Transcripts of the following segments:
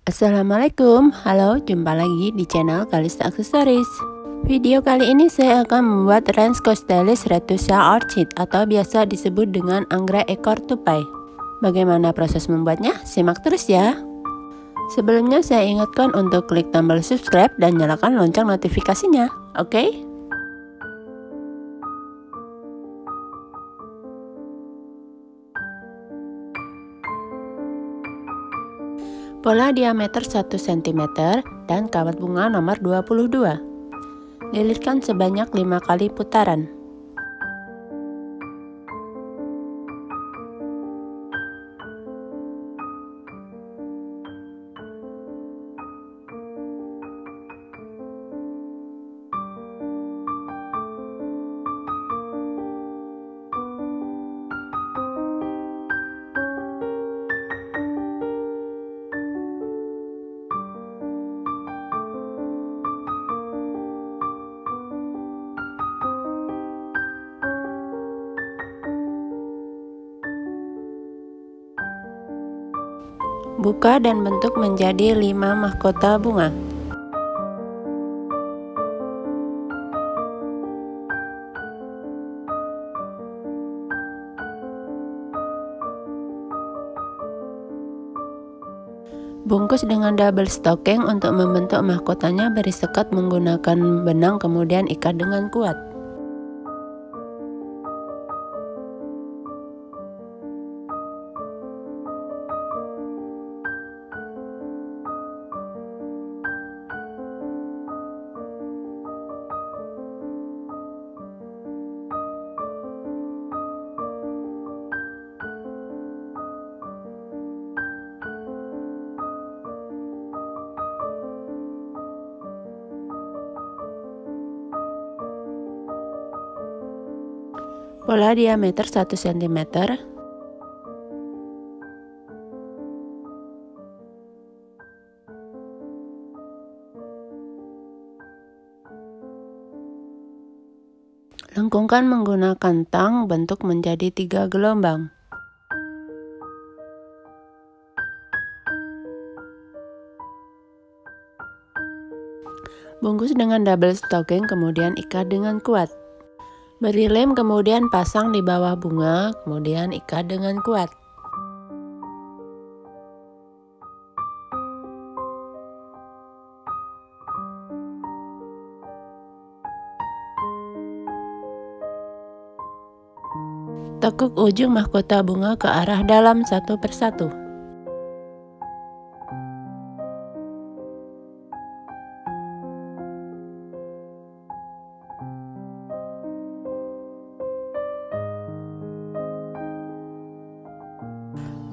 Assalamualaikum, halo, jumpa lagi di channel Kalista Aksesoris. Video kali ini saya akan membuat Ranx Costalis Retusa Orchid atau biasa disebut dengan anggrek ekor tupai. Bagaimana proses membuatnya? Simak terus ya. Sebelumnya saya ingatkan untuk klik tombol subscribe dan nyalakan lonceng notifikasinya, oke? Pola diameter 1 cm dan kawat bunga nomor 22. Lilitkan sebanyak 5 kali putaran. Buka dan bentuk menjadi 5 mahkota bunga. Bungkus dengan double stocking. Untuk membentuk mahkotanya beri sekat menggunakan benang, kemudian ikat dengan kuat. Pola diameter 1 cm. Lengkungkan menggunakan tang, bentuk menjadi 3 gelombang. Bungkus dengan double stocking, kemudian ikat dengan kuat. Beri lem, kemudian pasang di bawah bunga, kemudian ikat dengan kuat. Tekuk ujung mahkota bunga ke arah dalam satu persatu.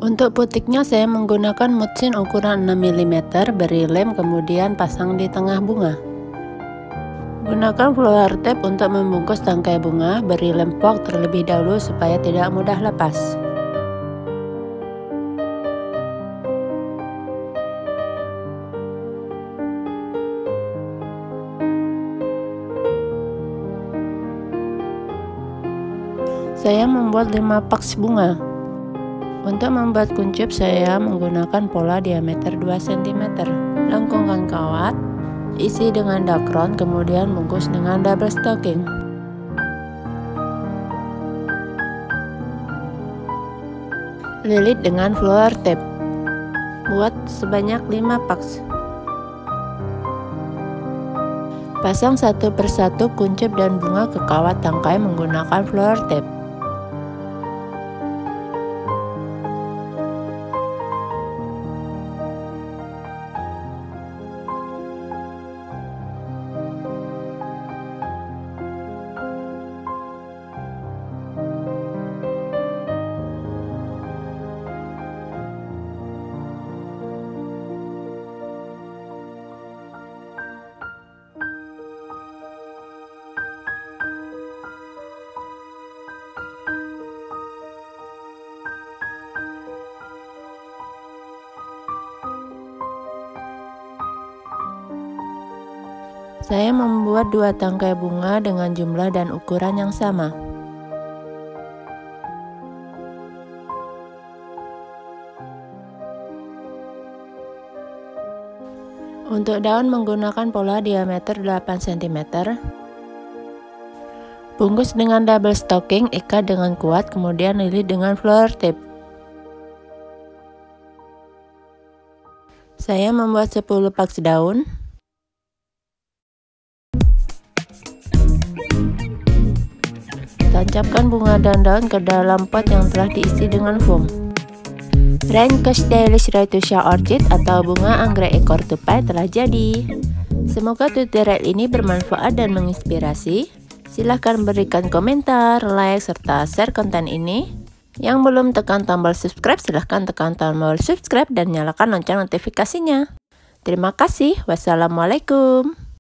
Untuk putiknya saya menggunakan mutsin ukuran 6 mm, beri lem kemudian pasang di tengah bunga. Gunakan flower tape untuk membungkus tangkai bunga, beri lem pok terlebih dahulu supaya tidak mudah lepas. Saya membuat 5 paks bunga. Untuk membuat kuncup saya menggunakan pola diameter 2 cm. Lengkungkan kawat, isi dengan dakron, kemudian bungkus dengan double stocking. Lilit dengan flower tape. Buat sebanyak 5 paks. Pasang satu persatu kuncup dan bunga ke kawat tangkai menggunakan flower tape. Saya membuat 2 tangkai bunga dengan jumlah dan ukuran yang sama. Untuk daun menggunakan pola diameter 8 cm. Bungkus dengan double stocking, ikat dengan kuat, kemudian lilit dengan flower tape. Saya membuat 10 paks daun. Tancapkan bunga dan daun ke dalam pot yang telah diisi dengan foam. Raincostellis retusa orchid atau bunga anggrek ekor tupai telah jadi. Semoga tutorial ini bermanfaat dan menginspirasi. Silahkan berikan komentar, like, serta share konten ini. Yang belum tekan tombol subscribe, silahkan tekan tombol subscribe dan nyalakan lonceng notifikasinya. Terima kasih. Wassalamualaikum.